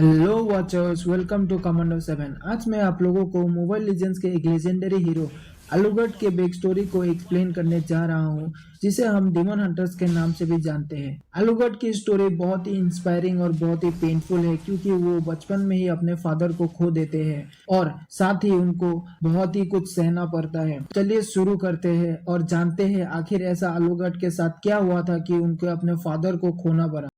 Hello watchers, welcome to commando 7। आज मैं आप लोगों को मोबाइल लीजेंड्स के एक लेजेंडरी हीरो आलूगढ़ के बैक स्टोरी को एक्सप्लेन करने जा रहा हूँ, जिसे हम डिमन हंटर्स के नाम से भी जानते हैं। आलूगढ़ की स्टोरी बहुत ही इंस्पायरिंग और बहुत ही पेनफुल है, क्योंकि वो बचपन में ही अपने फादर को खो देते हैं और साथ ही उनको बहुत ही कुछ सहना पड़ता है। चलिए शुरू करते हैं और जानते हैं आखिर ऐसा आलूगढ़ के साथ क्या हुआ था कि उनको अपने फादर को खोना पड़ा।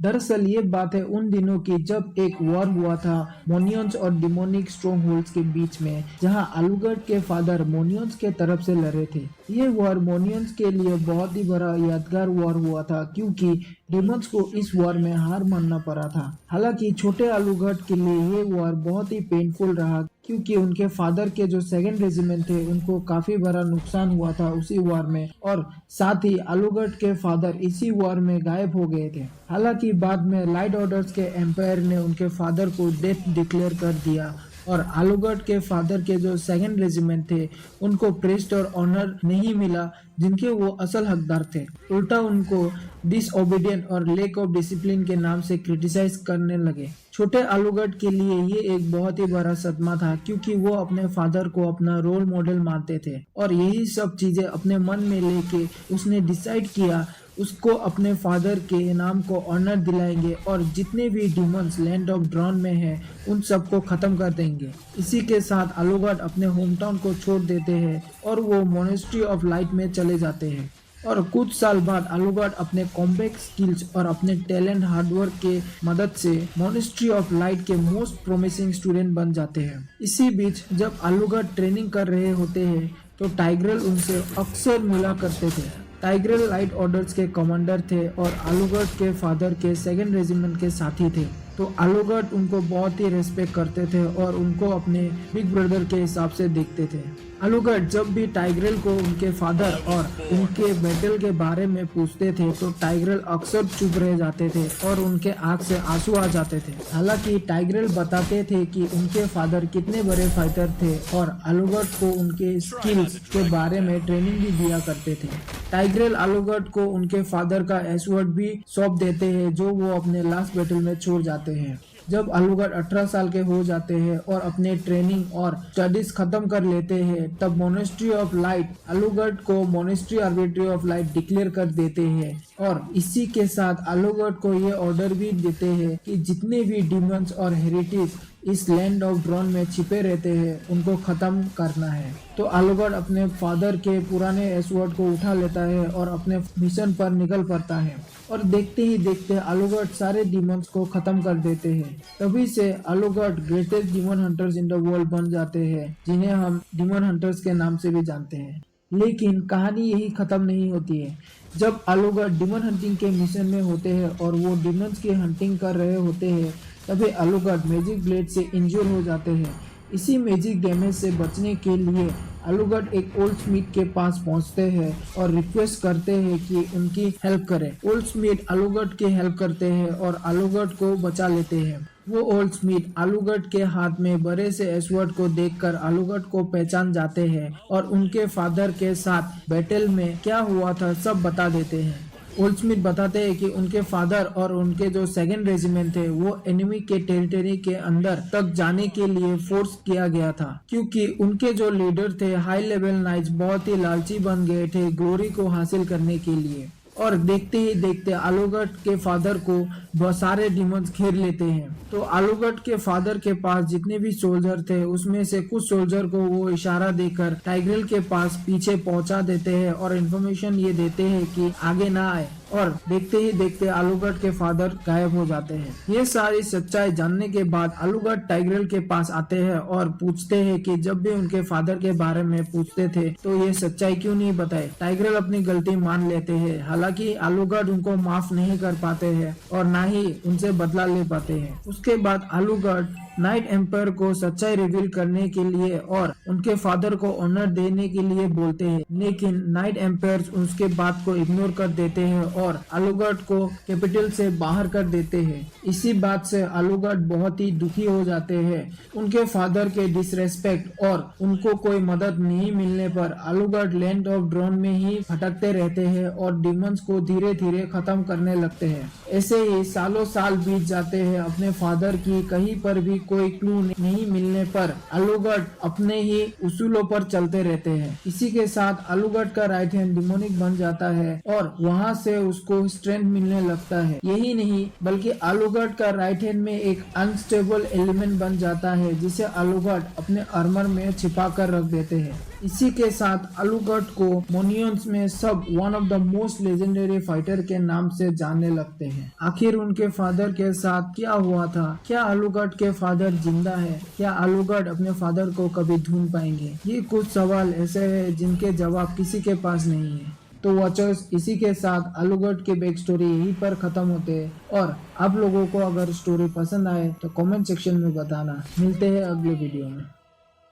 दरअसल ये बात है उन दिनों की जब एक वॉर हुआ था मोनियंस और डिमोनिक स्ट्रॉन्ग होल्ड्स के बीच में, जहां आलूगढ़ के फादर मोनियंस के तरफ से लड़े थे। ये वॉर मोनियंस के लिए बहुत ही बड़ा यादगार वॉर हुआ था, क्योंकि डिमंस को इस वॉर में हार मानना पड़ा था। हालांकि छोटे आलूगढ़ के लिए ये वॉर बहुत ही पेनफुल रहा, क्योंकि उनके फादर के जो सेकंड रेजिमेंट थे उनको काफी बड़ा नुकसान हुआ था उसी वॉर में, और साथ ही आलूगढ़ के फादर इसी वॉर में गायब हो गए थे। हालांकि बाद में लाइट ऑर्डर्स के एम्पायर ने उनके फादर को डेथ डिक्लेयर कर दिया और आलूगढ़ के फादर के जो सेकंड रेजिमेंट थे उनको प्रेस्ट और ऑनर नहीं मिला, जिनके वो असल हकदार थे। उल्टा उनको डिसओबीडियंट और लेक ऑफ डिसिप्लिन के नाम से क्रिटिसाइज करने लगे। छोटे आलूगढ़ के लिए ये एक बहुत ही बड़ा सदमा था, क्योंकि वो अपने फादर को अपना रोल मॉडल मानते थे और यही सब चीजें अपने मन में लेके उसने डिसाइड किया उसको अपने फादर के नाम को ऑनर दिलाएंगे और जितने भी डिमंस लैंड ऑफ ड्रॉन में हैं उन सबको खत्म कर देंगे। इसी के साथ आलूगढ़ अपने होम टाउन को छोड़ देते हैं और वो मोनेस्ट्री ऑफ लाइट में चले जाते हैं। और कुछ साल बाद आलूगढ़ अपने कॉम्बैट स्किल्स और अपने टैलेंट हार्डवर्क के मदद से मोनेस्ट्री ऑफ लाइट के मोस्ट प्रोमिसिंग स्टूडेंट बन जाते हैं। इसी बीच जब आलूगढ़ ट्रेनिंग कर रहे होते हैं तो टाइग्रेल उनसे अक्सर मिला करते थे। टाइग्रेल लाइट ऑर्डर्स के कमांडर थे और आलूगढ़ के फादर के सेकंड रेजिमेंट के साथी थे, तो आलूगढ़ उनको बहुत ही रेस्पेक्ट करते थे और उनको अपने बिग ब्रदर के हिसाब से देखते थे। आलूगढ़ जब भी टाइग्रेल को उनके फादर और उनके बैटल के बारे में पूछते थे तो टाइग्रेल अक्सर चुप रह जाते थे और उनके आंख से आंसू आ जाते थे। हालांकि टाइग्रेल बताते थे कि उनके फादर कितने बड़े फाइटर थे और आलूगढ़ को उनके स्किल्स के बारे में ट्रेनिंग भी दिया करते थे। टाइग्रेल आलूगढ़ को उनके फादर का एसवर्ड भी सौंप देते हैं, जो वो अपने लास्ट बैटल में छोड़ जाते हैं। जब आलूगढ़ 18 साल के हो जाते हैं और अपने ट्रेनिंग और स्टडीज खत्म कर लेते हैं, तब मोनेस्ट्री ऑफ लाइट आलूगढ़ को monastery arbitrary of light declare कर देते हैं और इसी के साथ आलूगढ़ को ये ऑर्डर भी देते हैं कि जितने भी डिमंस और हेरिटेज इस लैंड ऑफ ड्रॉन में छिपे रहते हैं उनको खत्म करना है। तो आलूगढ़ अपने फादर के पुराने एसवर्ड को उठा लेता है और अपने मिशन पर निकल पड़ता है और देखते ही देखते आलूगढ़ सारे डिमंस को खत्म कर देते हैं। तभी से आलूगढ़ greatest demon hunters in the world बन जाते हैं, जिन्हें हम डिमन हंटर्स के नाम से भी जानते हैं। लेकिन कहानी यही खत्म नहीं होती है। जब आलूगढ़ डिमन हंटिंग के मिशन में होते हैं और वो डिमंस की हंटिंग कर रहे होते हैं, तभी आलूगढ़ मैजिक ब्लेड से इंजूर हो जाते हैं। इसी मैजिक डैमेज से बचने के लिए आलूगढ़ एक ओल्ड स्मिथ के पास पहुंचते हैं और रिक्वेस्ट करते हैं कि उनकी हेल्प करें। ओल्ड स्मिथ आलूगढ़ की हेल्प करते हैं और आलूगढ़ को बचा लेते हैं। वो ओल्ड स्मिथ आलूगढ़ के हाथ में बड़े से एसवर्ड को देखकर आलूगढ़ को पहचान जाते हैं और उनके फादर के साथ बैटल में क्या हुआ था सब बता देते हैं। ओल्ड स्मिथ बताते हैं कि उनके फादर और उनके जो सेकंड रेजिमेंट थे वो एनिमी के टेरिटरी के अंदर तक जाने के लिए फोर्स किया गया था, क्योंकि उनके जो लीडर थे हाई लेवल नाइट्स बहुत ही लालची बन गए थे ग्लोरी को हासिल करने के लिए। और देखते ही देखते आलूगढ़ के फादर को बहुत सारे डिमंस घेर लेते हैं। तो आलूगढ़ के फादर के पास जितने भी सोल्जर थे उसमें से कुछ सोल्जर को वो इशारा देकर टाइग्रेल के पास पीछे पहुंचा देते हैं और इन्फॉर्मेशन ये देते हैं कि आगे ना आए, और देखते ही देखते आलूगढ़ के फादर गायब हो जाते हैं। ये सारी सच्चाई जानने के बाद आलूगढ़ टाइग्रेल के पास आते हैं और पूछते हैं कि जब भी उनके फादर के बारे में पूछते थे तो ये सच्चाई क्यों नहीं बताए। टाइग्रेल अपनी गलती मान लेते हैं। हालांकि आलूगढ़ उनको माफ नहीं कर पाते हैं और ना ही उनसे बदला ले पाते हैं। उसके बाद आलूगढ़ नाइट एम्पायर को सच्चाई रिवील करने के लिए और उनके फादर को ऑनर देने के लिए बोलते हैं, लेकिन नाइट एम्पायर उसके बात को इग्नोर कर देते हैं और आलूगढ़ को कैपिटल से बाहर कर देते हैं। इसी बात से आलूगढ़ बहुत ही दुखी हो जाते हैं। उनके फादर के डिसरेस्पेक्ट और उनको कोई मदद नहीं मिलने पर आलूगढ़ लैंड ऑफ ड्रोन में ही भटकते रहते हैं और डिमंस को धीरे धीरे खत्म करने लगते हैं। ऐसे ही सालों साल बीत जाते हैं। अपने फादर की कहीं पर भी कोई क्लू नहीं मिलने पर आलूगढ़ अपने ही उसूलों पर चलते रहते हैं। इसी के साथ आलूगढ़ का राइट हैंड डिमोनिक बन जाता है और वहां से उसको स्ट्रेंथ मिलने लगता है। यही नहीं बल्कि आलूगढ़ का राइट हैंड में एक अनस्टेबल एलिमेंट बन जाता है जिसे आलूगढ़ अपने आर्मर में छिपा कर रख देते हैं। इसी के साथ आलूगढ़ को मोनियंस में सब one of the most legendary fighter के नाम से जानने लगते हैं। आखिर उनके फादर के साथ क्या हुआ था? क्या आलूगढ़ के फादर जिंदा है? क्या आलूगढ़ अपने फादर को कभी ढूंढ पाएंगे? ये कुछ सवाल ऐसे हैं जिनके जवाब किसी के पास नहीं है। तो वॉचर्स, इसी के साथ आलूगढ़ के बैक स्टोरी यहीं पर खत्म होते हैं। और आप लोगों को अगर स्टोरी पसंद आए तो कमेंट सेक्शन में बताना। मिलते हैं अगले वीडियो में।